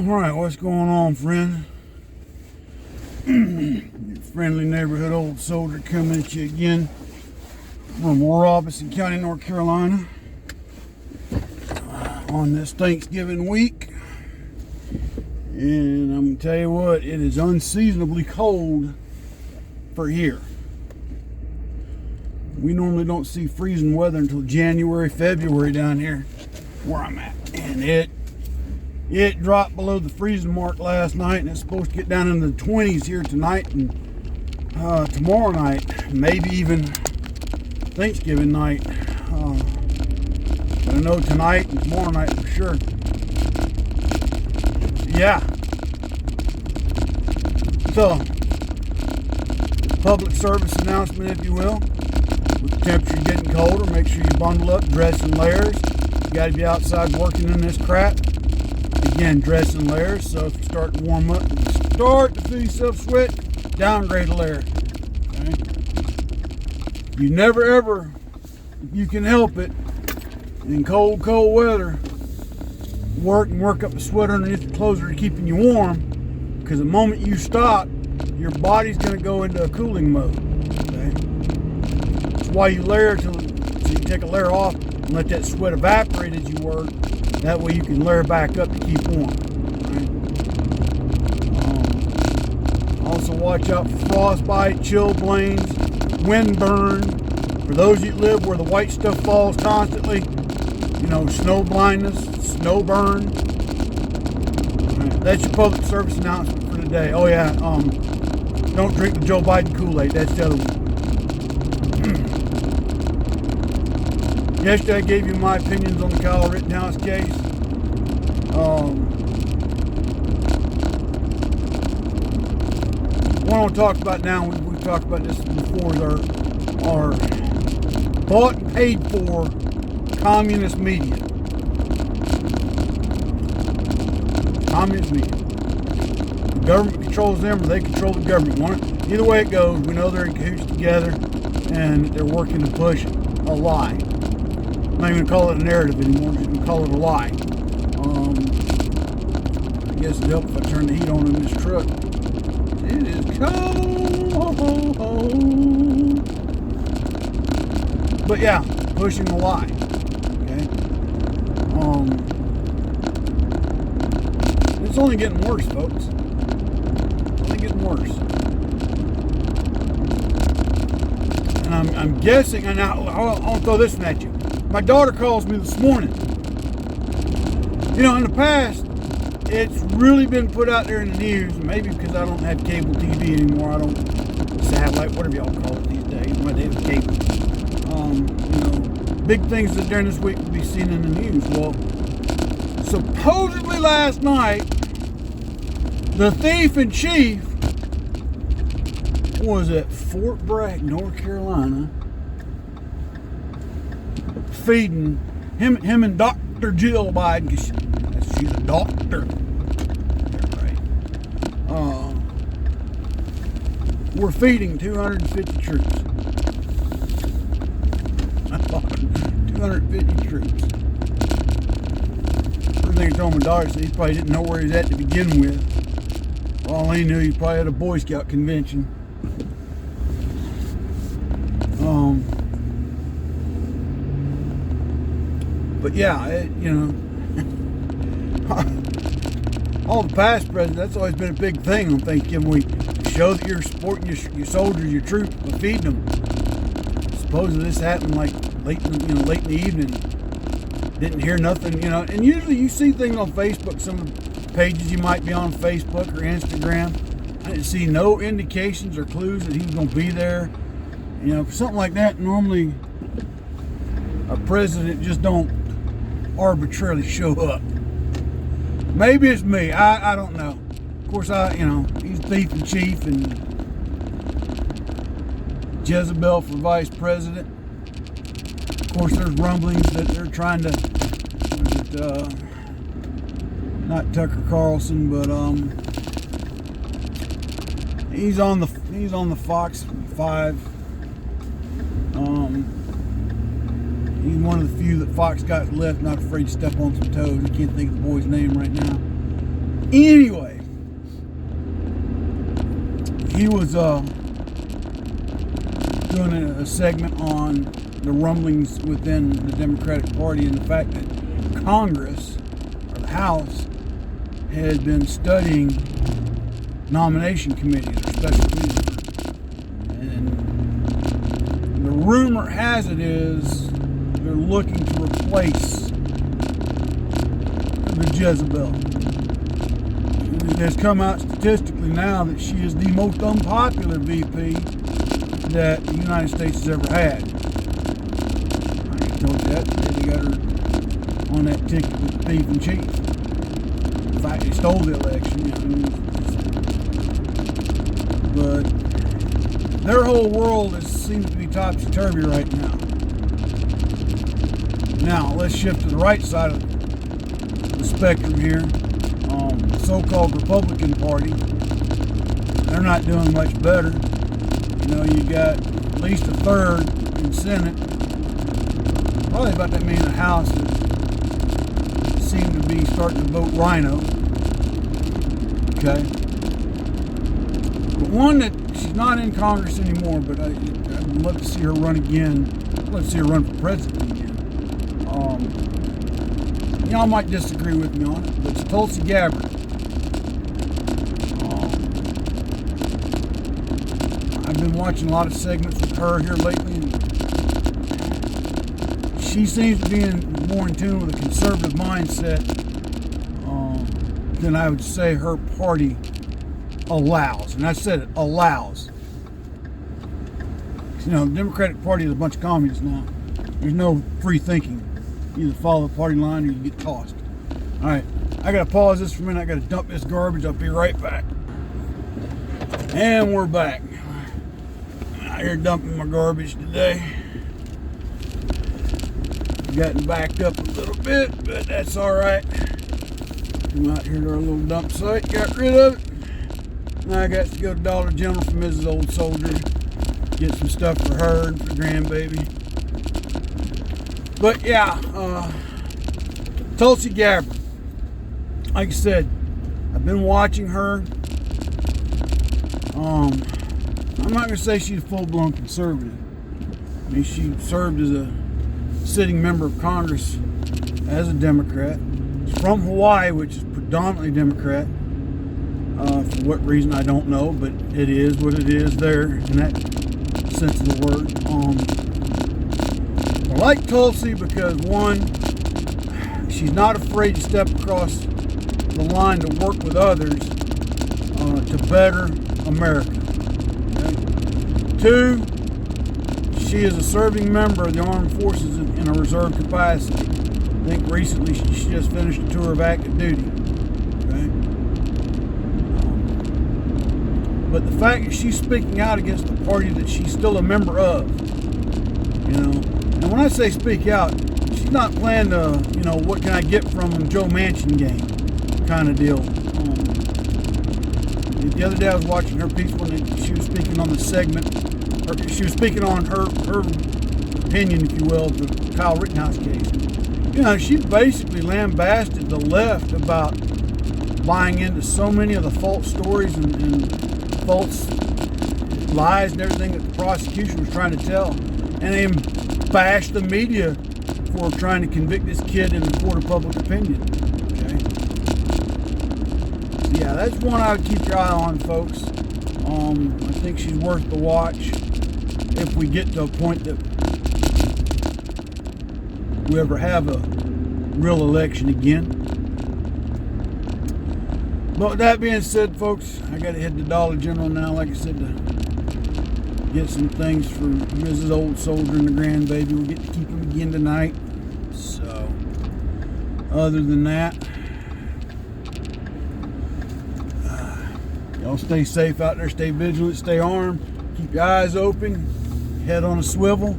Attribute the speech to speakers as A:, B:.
A: Alright, what's going on, friend? Your friendly neighborhood old soldier coming at you again from Robeson County, North Carolina on this Thanksgiving week. And I'm going to tell you what, it is unseasonably cold for here. We normally don't see freezing weather until January, February down here where I'm at. And it dropped below the freezing mark last night, and it's supposed to get down into the 20s here tonight and tomorrow night, maybe even Thanksgiving night. But I know tonight and tomorrow night for sure. Yeah. So, public service announcement, if you will. With the temperature getting colder, make sure you bundle up, dress in layers. You got to be outside working in this crap. Again, dress in layers, so if you start to warm up, you start to feel yourself sweat, downgrade a layer. Okay? You never ever, if you can help it, in cold weather, work up a sweater underneath the clothes that are keeping you warm, because the moment you stop, your body's going to go into a cooling mode. Okay? That's why you layer so you take a layer off and let that sweat evaporate as you work. That way you can layer back up to keep warm. Right? Also watch out for frostbite, chilblains, wind burn. For those of you that live where the white stuff falls constantly, you know, snow blindness, snow burn. Right, that's your public service announcement for today. Oh yeah, don't drink the Joe Biden Kool-Aid. That's the other one. Yesterday I gave you my opinions on the Kyle Rittenhouse case. What I want to talk about now, we've talked about this before, is our bought and paid for communist media. Communist media. The government controls them or they control the government. Either way it goes, we know they're in cahoots together and they're working to push a lie. I'm not even going to call it a narrative anymore, I'm just going to call it a lie. I guess it'd help if I turn the heat on in this truck. It is cold. But yeah, pushing the lie. Okay. It's only getting worse, folks. It's only getting worse. And I'm guessing, and I'll throw this one at you. My daughter calls me this morning. You know, in the past, it's really been put out there in the news, maybe because I don't have cable TV anymore. I don't, satellite, whatever y'all call it these days. My day was cable. You know, big things that during this week will be seen in the news. Well, supposedly last night, the thief in chief was at Fort Bragg, North Carolina, feeding him and Dr. Jill Biden, because she's a doctor. Right. We're feeding 250 troops. 250 troops. First thing I told my daughter, he probably didn't know where he was at to begin with. All he knew, he probably had a Boy Scout convention. But yeah, you know, all the past presidents, that's always been a big thing on Thanksgiving week. Show that you're supporting your soldiers, your troops, by feeding them. Supposedly this happened like late in the evening. Didn't hear nothing, you know. And usually you see things on Facebook, some of the pages you might be on Facebook or Instagram. I didn't see no indications or clues that he was going to be there. You know, for something like that, normally a president just don't arbitrarily show up. Maybe it's me. I don't know. Of course, he's thief in chief and Jezebel for vice president. Of course, there's rumblings that they're trying to, not Tucker Carlson, but he's on the Fox 5. He's one of the few that Fox got left, not afraid to step on some toes. I can't think of the boy's name right now. Anyway, he was doing a segment on the rumblings within the Democratic Party and the fact that Congress, or the House, had been studying nomination committees or special committees. And the rumor has it is they're looking to replace the Jezebel. It has come out statistically now that she is the most unpopular VP that the United States has ever had. I told you that. They got her on that ticket with the thief in chief. In fact, they stole the election. But their whole world seems to be topsy-turvy right now. Now, let's shift to the right side of the spectrum here. The so-called Republican Party, they're not doing much better. You know, you got at least a third in Senate, probably about that many in the House that seem to be starting to vote Rhino. Okay. But one that she's not in Congress anymore, but I'd love to see her run again. I'd love to see her run for president again. Y'all might disagree with me on it, but it's Tulsi Gabbard. I've been watching a lot of segments with her here lately, and she seems to be more in tune with a conservative mindset than I would say her party allows. And I said it, allows. You know, the Democratic Party is a bunch of communists now. There's no free thinking. You either follow the party line or you get tossed. All right, I gotta pause this for a minute. I gotta dump this garbage. I'll be right back. And we're back. I'm out here dumping my garbage today. Gotten backed up a little bit, but that's all right. I'm out here to our little dump site. Got rid of it. Now I got to go to Dollar General for Mrs. Old Soldier. Get some stuff for her and for the grandbaby. But yeah, Tulsi Gabbard. Like I said, I've been watching her. I'm not going to say she's a full-blown conservative. I mean, she served as a sitting member of Congress as a Democrat. She's from Hawaii, which is predominantly Democrat. For what reason, I don't know, but it is what it is there in that sense of the word. I like Tulsi because, one, she's not afraid to step across the line to work with others to better America. Okay? Two, she is a serving member of the armed forces in a reserve capacity. I think recently she just finished a tour of active duty. Okay? But the fact that she's speaking out against the party that she's still a member of, you know, and when I say speak out, she's not playing the, you know, what can I get from them Joe Manchin game kind of deal. The other day I was watching her piece when she was speaking on the segment, or she was speaking on her opinion, if you will, of the Kyle Rittenhouse case. You know, she basically lambasted the left about buying into so many of the false stories and false lies and everything that the prosecution was trying to tell. And they bashed the media for trying to convict this kid in the court of public opinion. Okay? So yeah, that's one I would keep your eye on, folks. I think she's worth the watch if we get to a point that we ever have a real election again. But with that being said, folks, I got to head to Dollar General now, like I said, to get some things for Mrs. Old Soldier and the grandbaby. We'll get to keep them again tonight. So, other than that, y'all stay safe out there, stay vigilant, stay armed, keep your eyes open, head on a swivel.